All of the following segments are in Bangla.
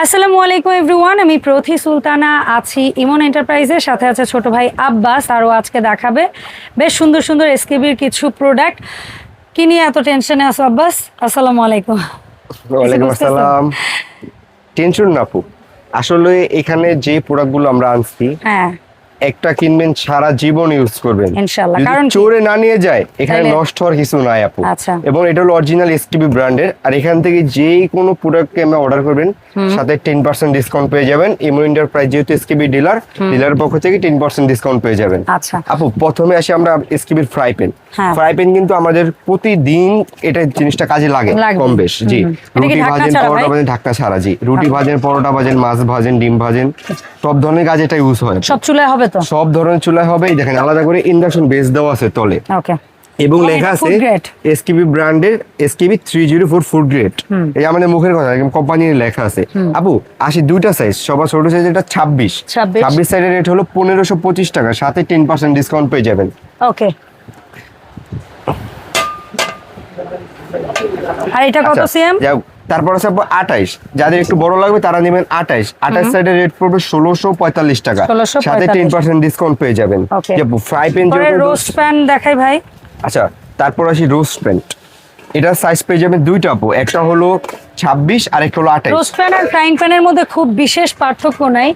আসসালামু আলাইকুম এভরিওয়ান, আমি প্রথি সুলতানা আছি ইমন এন্টারপ্রাইজের সাথে আছে ছোট ভাই আব্বাস। আরও আজকে দেখাবে বেশ সুন্দর সুন্দর এসকেবির কিছু প্রোডাক্ট। কি নিয়ে এত টেনশনে আছো আব্বাস? আসসালামু আলাইকুম। ওয়ালাইকুম আসসালাম। টেনশন না আপু, আসলে এখানে যে প্রোডাক্টগুলো আমরা আনছি হ্যাঁ একটা কিনবেন সারা জীবন ইউজ করবেন ইনশাআল্লাহ। যদি কারণ কি? চোরে না নিয়ে যায় এখানে তাইলে- নষ্ট হওয়ার কিছু নাই আপু। আচ্ছা। এবং এটা হলো অরিজিনাল এসটিবি ব্র্যান্ডের, আর এখান থেকে যে কোনো প্রোডাক্টকে আমরা অর্ডার করবেন সাথে 10% ডিসকাউন্ট পেয়ে যাবেন। ইমো এন্টারপ্রাইজ যেহেতু এসকেবি ডিলারের পক্ষ থেকে 10% ডিসকাউন্ট পেয়ে যাবেন। আচ্ছা আপু প্রথমে আসি আমরা এসকেবির ফ্রাই প্যান। হ্যাঁ। ফ্রাই প্যান কিন্তু আমাদের প্রতিদিন এটা জিনিসটা কাজে লাগে লাগবে। কম বেশ। জি, এটা কি রুটি ঢাকনা ভাজেন, ছাড়া পরোটা ভাই? ভাজেন, ঢাকনা ছাড়া। জি, রুটি ভাজেন, পরোটা ভাজেন, মাছ ভাজেন, ডিম ভাজেন, সব ধরনের কাজে এটা ইউজ হয়। সব চুলায় হবে তো? সব ধরনের চুলায় হবে। এই দেখেন আলাদা করে ইন্ডাকশন বেস দেওয়া আছে তলে, ওকে। এবং এবং লেখা এটা আছে food grade? এসকেবি ব্র্যান্ডের এসকেবি 304 ফুড গ্রেড। এই আমাদের মুখের কথা, একদম কোম্পানির লেখা আছে। আপু আসি দুইটা সাইজ, সবার ছোট সাইজ এটা 26 সাইজের রেট হলো 1525 টাকা, সাথে 10% ডিসকাউন্ট পেয়ে যাবেন। ওকে। আর এটা কত আচ্ছা, সিএম? যাও, তারপর আছে 28, যাদের একটু বড় লাগবে তারা নেবেন 28 সাইডের রেট পড়বে 1645 টাকা, 1645 সাথে 10% ডিসকাউন্ট পেয়ে যাবেন। Okay. যে ফ্রাই প্যান পরে রোস্ট প্যান দেখাই ভাই। আচ্ছা, তারপর আসি রোস্ট প্যান। এটার সাইজ পেয়ে যাবেন দুইটা আপু, একটা হলো 26 আর একটা হলো 28। রোস্ট প্যান আর ফ্রাইং প্যানের মধ্যে খুব বিশেষ পার্থক্য নাই।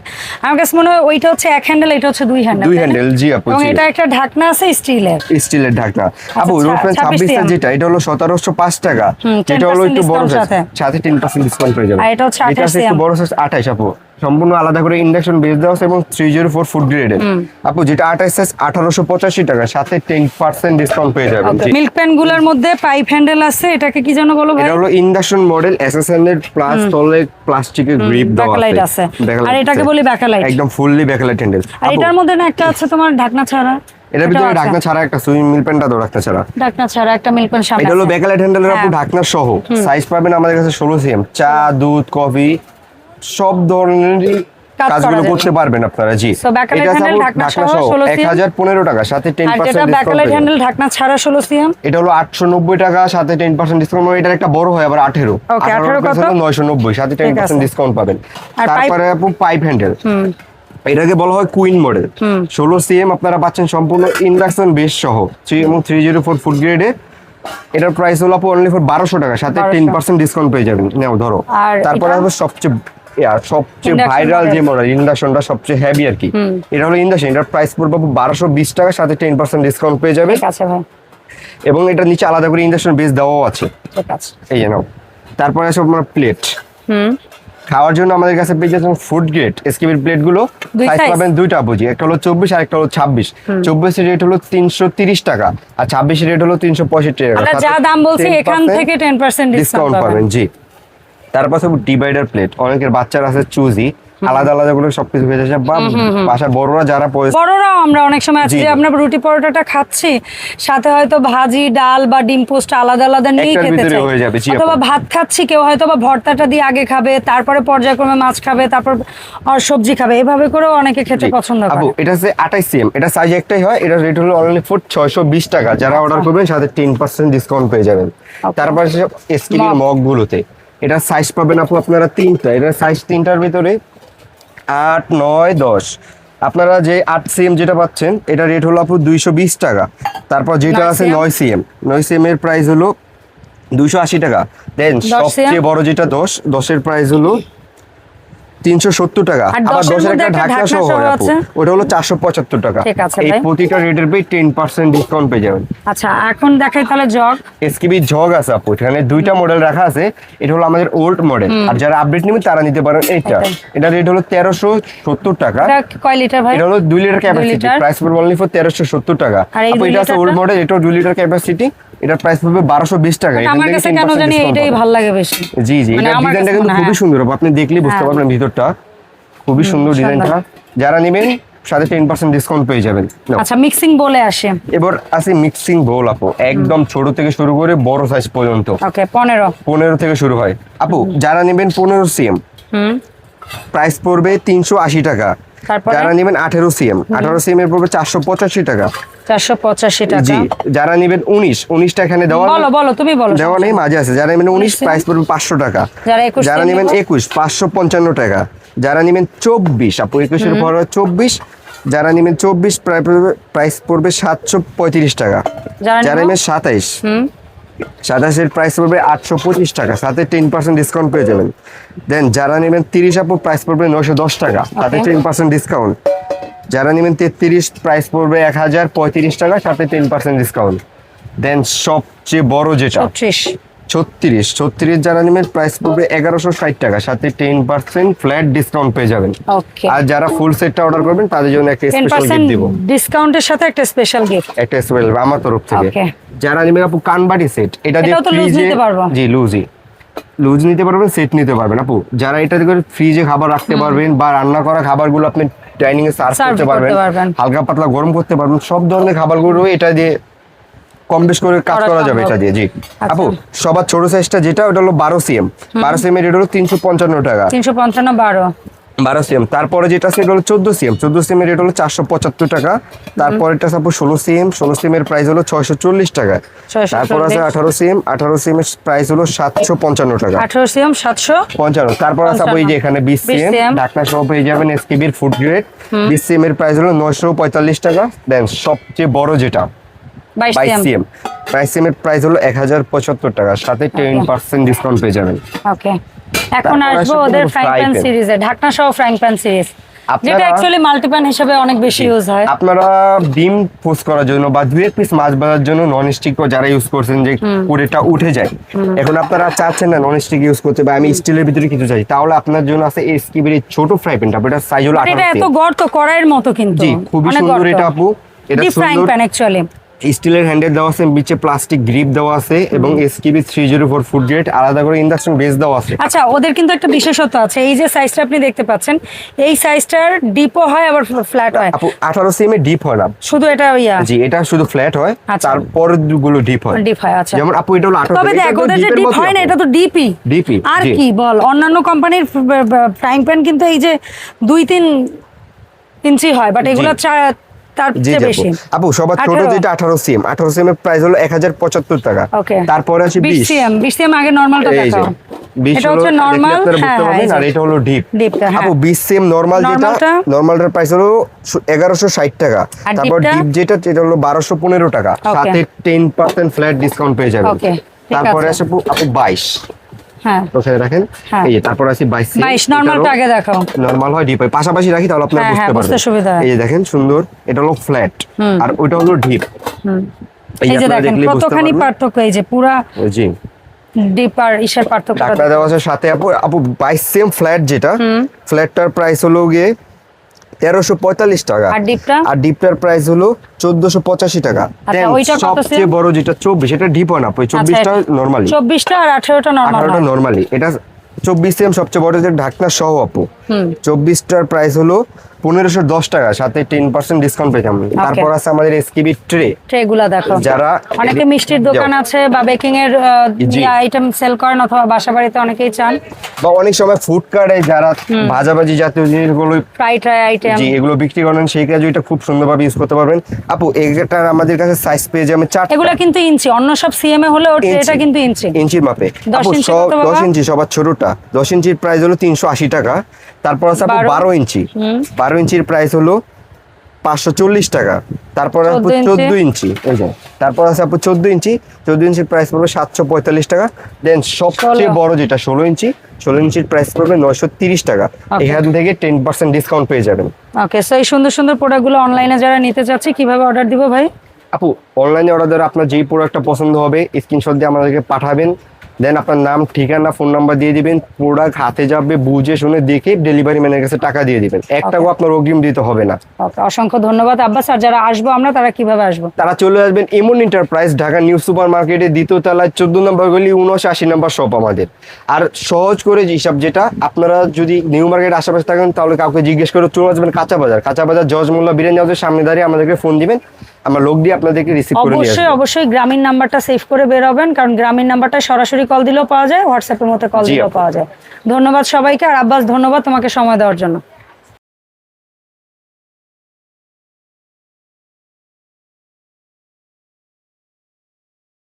আমার কাছে মনে হয় ওইটা হচ্ছে এক হ্যান্ডেল, এটা হচ্ছে দুই হ্যান্ডেল। দুই হ্যান্ডেল, জি আপু। এবং এটা একটা ঢাকনা আছে স্টিলের। স্টিলের ঢাকনা। আপু রোস্ট প্যান 26 26 যেটা, এটা হলো 1705 টাকা। এটা হলো 10% একটু বড় discount সাইজ, সাথে 10% ডিসকাউন্ট পেয়ে যাবেন। আর এটা হচ্ছে 28 এটা আছে একটু বড় সাইজ 28 আপু, সম্পূর্ণ আলাদা করে ইন্ডাকশন বেস দেওয়া আছে এবং 304 ফুড গ্রেডের। আপু যেটা 28 সাইজ 1885 টাকা, সাথে 10% ডিসকাউন্ট পেয়ে যাবেন। জি। মিল্ক প্যান গুলোর মধ্যে পাইপ হ্যান্ডেল আছে, এটাকে কি যেন বলো ভাই? এটা হলো ইন্ডাকশন মডেল এসএসএন এর প্লাস তলে প্লাস্টিকের গ্রিপ দেওয়া ব্যাকলাইট আছে। আছে। আর এটাকে বলি ব্যাকলাইট। একদম ফুললি ব্যাকলাইট হ্যান্ডেল। আর এটার মধ্যে না একটা আছে তোমার ঢাকনা ছাড়া। এটার ভিতরে ঢাকনা ছাড়া একটা সুইং মিল্ক প্যানটা দাও, ঢাকনা ছাড়া। ঢাকনা ছাড়া একটা মিল্ক প্যান সামনে এটা হলো আছে। ব্যাকলাইট হ্যান্ডেলের আপু, হ্যাঁ। ঢাকনা সহ। সাইজ পাবেন আমাদের কাছে 16 সিএম। চা, দুধ, কফি সব ধরনেরই কাজ কাজগুলো করা যাবে। করতে পারবেন আপনারা। জি, So, backlight এটা handle, আপু ঢাকনা ঢাকনা সহ সহ 16 cm 1015 টাকা, সাথে আর 10% যেটা ডিসকাউন্ট ব্যাকলাইট পেয়ে হ্যান্ডেল যাবেন। ঢাকনা ছাড়া 16 সিএম। এটা হলো 890 টাকা, সাথে 10% ডিসকাউন্ট। এটার একটা বড় হয় আবার 18। Okay, 18 কত? 990, সাথে ঠিক 10% আছে। ডিসকাউন্ট পাবেন। আর তারপরে আপু পাইপ হ্যান্ডেল, এটাকে বলা হয় কুইন মডেল। 16 সিএম আপনারা পাচ্ছেন সম্পূর্ণ ইন্ডাকশন বেস সহ 304 ফুড গ্রেডে। এটার প্রাইস হলো আপু অনলি ফর 1200 টাকা, সাথে 1200 10% ডিসকাউন্ট পেয়ে যাবেন। নাও ধরো। আর তারপরে এটা? হবে সবচেয়ে সবচেয়ে Induction ভাইরাল model। যে মডেল, ইন্ডাকশনটা সবচেয়ে হেভি আর কি। এটা হলো ইন্ডাকশন, এটার প্রাইস পড়বে 1220 টাকা, সাথে 10% ডিসকাউন্ট পেয়ে যাবেন। ঠিক আছে ভাই, এবং এটার নিচে আলাদা করে ইন্ডাকশন বেস দেওয়াও আছে। ঠিক আছে। এই যে নাও। তারপরে আছে আপনার প্লেট। খাওয়ার জন্য আমাদের কাছে পেয়ে যাচ্ছেন ফুড গ্রেড এসকেবির প্লেট গুলো। দুই সাইজ size? পাবেন দুইটা বুঝি, একটা হলো 24 আর একটা হলো 26। 24 এর রেট হলো 330 টাকা, আর 26 এর রেট হলো 365 টাকা। আমরা যা দাম বলছি এখান থেকে 10% ডিসকাউন্ট ডিসকাউন্ট পাবেন। পাবেন। জি, তারপর সব ডিভাইডার প্লেট। অনেকের বাচ্চারা আছে চুজি, আলাদা আলাদা করে সবকিছু ভেজে যায়, বা বাসার বড়রা যারা বড়রাও আমরা অনেক সময় আছে জি, যে জি। আমরা রুটি পরোটাটা খাচ্ছি, সাথে হয়তো ভাজি, ডাল বা ডিম পোস্ট আলাদা আলাদা নিয়ে একটার খেতে ভিতরে চাই। হয়ে যাবে, জি আপু। অথবা ভাত খাচ্ছি, কেউ হয়তো বা ভর্তাটা দিয়ে আগে খাবে, তারপরে পর্যায়ক্রমে মাছ খাবে, তারপর আর সবজি খাবে, এভাবে করেও অনেকে খেতে পছন্দ আপু করে। এটা হচ্ছে 28 সিএম, এটা সাইজ একটাই হয়। এটা রেট হলো অনলি ফর 620 টাকা, যারা অর্ডার করবেন সাথে 10% ডিসকাউন্ট পেয়ে যাবেন। তারপর এসকেবির মগ গুলোতে এটা সাইজ পাবেন আপু আপনারা তিনটা। এটা সাইজ তিনটার ভিতরে 8, 9, 10। আপনারা যে 8 সিএম যেটা পাচ্ছেন এটা রেট হলো আপু 220 টাকা। তারপর যেটা 9 আছে cm? 9 সিএম, 9 সিএম এর প্রাইস হলো 280 টাকা। দেন 10 cm? সবচেয়ে বড় যেটা 10 এর প্রাইস হলো 370 টাকা। আর আবার 10 এর 10 এর মধ্যে একটা একটা ঢাকনা ঢাকনা সহ সহ হয় আপু, আছে। ওটা হলো 475 টাকা। ঠিক আছে এই ভাই। প্রতিটা রেটের পেয়ে 10% ডিসকাউন্ট পেয়ে যাবেন। আচ্ছা, এখন দেখাই তাহলে জগ। এসকেবি জগ আছে আপু, এখানে দুইটা মডেল রাখা আছে। এটা হলো আমাদের ওল্ড মডেল, আর যারা আপডেট নেবেন তারা নিতে পারেন এটা। এটা রেট হলো 1370 টাকা। এটা কয় লিটার ভাই? এটা হলো 2 লিটার ক্যাপাসিটি, লিটার। প্রাইস পড়বে অনলি ফর 1370 টাকা। আর এই আপু 2 এটা আছে ওল্ড লিটারটা? মডেল, এটাও 2 লিটার ক্যাপাসিটি। এটার প্রাইস পড়বে 1220 টাকা। এখান আমার থেকে কাছে কেন 10% জানি ডিসকাউন্ট এটাই পাবেন। ভালো লাগে বেশি। জি জি, মানে এটা আমার ডিজাইনটা কাছে কিন্তু মনে খুবই হয়। সুন্দর আপু, আপনি দেখলেই বুঝতে হ্যাঁ। পারবেন ভিতরটা খুবই সুন্দর ডিজাইনটা। যারা নেবেন সাথে 10% ডিসকাউন্ট পেয়ে যাবেন। নাও। আচ্ছা, মিক্সিং বলে আসে। এবার আছে মিক্সিং বোল আপু, একদম ছোট থেকে শুরু করে বড় সাইজ পর্যন্ত। ওকে, 15। 15 থেকে শুরু হয় আপু। যারা নেবেন 15 সিএম, প্রাইস পড়বে 380 টাকা, তারপরে? যারা নেবেন 18 সিএম, 18 সিএম এর পড়বে 485 টাকা। 485 টাকা। জি, যারা নেবেন 19টা এখানে দেওয়া বলো তুমি বলো। দেওয়া নেই, মাঝে আছে। যারা নেবেন 19 প্রাইস পড়বে 500 টাকা। যারা নেবেন 21 555 টাকা। যারা নেবেন 24, আপু 21 এর পর 24, যারা নেবেন 24 প্রাইস পড়বে 735 টাকা। যারা নেবেন 27 এর প্রাইস পড়বে 825 টাকা, সাথে 10% ডিসকাউন্ট পেয়ে যাবেন। দেন যারা নেবেন 30, আপু প্রাইস পড়বে 910 টাকা, সাথে 10% ডিসকাউন্ট। যারা নেবেন 33 প্রাইস পড়বে 1035 টাকা, সাথে 10% ডিসকাউন্ট। দেন সবচেয়ে বড় যেটা 36 যারা নেবেন প্রাইস পড়বে 1160 টাকা, সাথে 10% ফ্ল্যাট ডিসকাউন্ট পেয়ে যাবেন। আর যারা ফুল সেটটা অর্ডার করবেন তাদের জন্য একটা স্পেশাল গিফট দিব, ডিসকাউন্টের সাথে একটা স্পেশাল গিফট, একটা স্পেশাল আমার তরফ থেকে। যারা নেবেন আপু কানবাটি সেট, এটা দিয়ে ফ্রিজে, জি লুজ নিতে পারবেন, সেট নিতে পারবেন। আপু যারা এটা দিয়ে ফ্রিজে খাবার রাখতে পারবেন বা রান্না করা খাবারগুলো আপনি ডাইনিং এ সার্ভ করতে পারবেন, হালকা পাতলা গরম করতে পারবেন, সব ধরনের খাবারগুলো এটা দিয়ে কম বেশ করে কাজ করা যাবে এটা দিয়ে। জি আপু, সবার ছোট সাইজটা যেটা ওটা হলো 12 সিএম, 12 সিএম এর রেট হলো 355 টাকা। 12 সিএম। তারপরে যেটা আছে এটা হলো 14 সিএম, 14 সিএম এর রেট হলো 475 টাকা। তারপরে এটা সাপোজ 16 সিএম এর প্রাইস হলো 640 টাকা। তারপর আছে 18 সিএম এর প্রাইস হলো 755 টাকা। 18 সিএম 755। তারপর আছে আপু এই যে এখানে 20 সিএম ঢাকনা সহ পেয়ে যাবেন এসকেবির ফুড গ্রেড, 20 সিএম এর প্রাইস হলো 945 টাকা। দেন সবচেয়ে বড় যেটা 22 সিএম, 22 সিএম এর প্রাইস হলো 1075 টাকা, সাথে 10% ডিসকাউন্ট পেয়ে যাবেন। ওকে, এখন আসবো ওদের ফ্রাইং প্যান সিরিজে, ঢাকনা সহ ফ্রাইং প্যান সিরিজ, যেটা অ্যাকচুয়ালি মাল্টিপ্যান হিসেবে অনেক বেশি ইউজ হয়। আপনারা ডিম পোস্ট করার জন্য বা 2 পিস মাছ ভাজার জন্য নন স্টিক যারা ইউজ করছেন যে পুরেটা উঠে যায়, এখন আপনারা চাচ্ছেন না নন স্টিক ইউজ করতে বা আমি স্টিলের ভিতরে কিছু চাই, তাহলে আপনার জন্য আছে এসকেবির ছোট ফ্রাই প্যানটা, এটা সাইজ হলো 18 এটা এত গর্ত কড়াইয়ের মতো, কিন্তু জি খুবই সুন্দর এটা আপু। এটা ফ্রাইং প্যান অ্যাকচুয়ালি স্টিলের হ্যান্ডেল দেওয়া আছে, নিচে প্লাস্টিক গ্রিপ দেওয়া আছে এবং এসকেবি 304 ফুড গ্রেড, আলাদা করে ইন্ডাকশন বেস দেওয়া আছে। আচ্ছা, ওদের কিন্তু একটা বিশেষত্ব আছে, এই যে সাইজটা আপনি দেখতে পাচ্ছেন, এই সাইজটার ডিপও হয় আবার ফ্ল্যাট হয়। আপু 18 সিএম এ ডিপ হয় না, শুধু এটা জি এটা শুধু ফ্ল্যাট হয়, তারপর গুলো ডিপ হয়। আচ্ছা, যেমন আপু এটা হলো 18, তবে দেখো ওদের যে ডিপ হয় না, এটা তো ডিপি। আর কি বল, অন্যান্য কোম্পানির ফ্রাইং প্যান কিন্তু এই যে 2-3 ইঞ্চি হয়, বাট এগুলো আপু সবার ছোট যেটা 18 সিএম এর প্রাইস হলো 1075 টাকা। তারপরে আছে 20 সিএম আগে নরমালটা দেখাও, এটা হচ্ছে নরমাল, আর এটা হলো ডিপ। আপু 20 সিএম নরমাল যেটা, নরমালটার প্রাইস হলো 1160 টাকা। তারপর ডিপ যেটা সেটা হলো 1215 টাকা, সাথে 10% ফ্ল্যাট ডিসকাউন্ট পেয়ে যাবেন। তারপরে আছে আপু 22, হ্যাঁ ওখানে রাখেন, এই যে তারপর আছে 22 নরমালটা আগে দেখাও, নরমাল হয় ডিপ হয়, পাশাপাশি রাখি তাহলে আপনারা বুঝতে পারবেন। এই যে দেখেন সুন্দর, এটা হলো ফ্ল্যাট আর ওইটা হলো ডিপ। এই যে দেখেন কতখানি পার্থক্য, এই যে পুরা জি ডিপ আর ইশার পার্থক্য টাকা দেওয়া আছে সাথে। আপু 22 সিএম ফ্ল্যাট যেটা, ফ্ল্যাটটার প্রাইস হলো গিয়ে 1345 টাকা, আর ডিপটার প্রাইস হলো 1485 টাকা। সবচেয়ে বড় যেটা 24, এটা ডিপ হয় না, 24টা নরমালি, 24টা আর 18টা নরমালি। এটা 24 সিএম সবচেয়ে বড় যে ঢাকনা সহ আপু, 24টার প্রাইস হলো 1510 টাকা, সাথে 10% ডিসকাউন্ট পেয়ে যাবেন। তারপর আছে আমাদের এসকেবি ট্রেগুলা দেখো, যারা অনেকে মিষ্টির দোকান আছে বা বেকিং এর আইটেম সেল করেন অথবা বাসাবাড়িতে অনেকেই চান, বা অনেক সময় ফুড কার্টে যারা ভাজাভাজি জাতীয় জিনিসগুলো ফ্রাই ট্রাই আইটেম জি এগুলো বিক্রি করেন, সেই কাজে এটা খুব সুন্দরভাবে ইউজ করতে পারবেন। আপু এটা আমাদের কাছে সাইজ পেয়ে যাবেন 4, এগুলা কিন্তু ইঞ্চি, অন্য সব সিএম এ হলে এটা কিন্তু ইঞ্চির মাপে। আপু 10 ইঞ্চি সবার ছোটটা, 10 ইঞ্চির প্রাইস হলো 380 টাকা। তারপর আছে আপু 12 ইঞ্চির প্রাইস হলো 540 টাকা। তারপর আপু 14 ইঞ্চি, এই যে তারপর আছে আপু 14 ইঞ্চির প্রাইস পড়বে 745 টাকা। দেন সবচেয়ে বড় যেটা 16 ইঞ্চির প্রাইস পড়বে 930 টাকা। এখান থেকে 10% ডিসকাউন্ট পেয়ে যাবেন। ওকে, সো এই সুন্দর সুন্দর প্রোডাক্টগুলো অনলাইনে যারা নিতে চাচ্ছে কিভাবে অর্ডার দিব ভাই? আপু অনলাইনে অর্ডার দেওয়ার আপনার যেই প্রোডাক্টটা পছন্দ হবে স্ক্রিনশট দিয়ে আমাদেরকে পাঠাবেন, দেন আপনার নাম ঠিকানা ফোন নাম্বার দিয়ে দিবেন, প্রোডাক্ট হাতে যাবে বুঝে শুনে দেখে ডেলিভারি ম্যানের কাছে টাকা দিয়ে দিবেন, একটাও আপনার অগ্রিম দিতে হবে না। ওকে, অসংখ্য ধন্যবাদ আব্বাস। আর যারা আসবো আমরা, তারা কিভাবে আসবো? তারা চলে আসবেন ইমন এন্টারপ্রাইজ, ঢাকা নিউ সুপার মার্কেটের 2য় তলায় 14 নম্বর গলি 79 নম্বর শপ আমাদের। আর সহজ করে হিসাব যেটা, আপনারা যদি নিউ মার্কেট আশেপাশে থাকেন তাহলে কাউকে জিজ্ঞেস করে চলে আসবেন কাঁচা বাজার জজ মোল্লা বিরিয়ানি হাউসের সামনে দাঁড়িয়ে আমাদেরকে ফোন দিবেন, আমরা লোক দিয়ে আপনাদেরকে রিসিভ করে নিয়ে আসব। অবশ্যই গ্রামীণ নাম্বারটা সেভ করে বের হবেন, কারণ গ্রামীণ নাম্বারটা সরাসরি কল দিলেও পাওয়া যায়, হোয়াটসঅ্যাপের মধ্যে কল দিলেও পাওয়া যায়। ধন্যবাদ সবাইকে। আর আব্বাস ধন্যবাদ তোমাকে সময় দেওয়ার জন্য।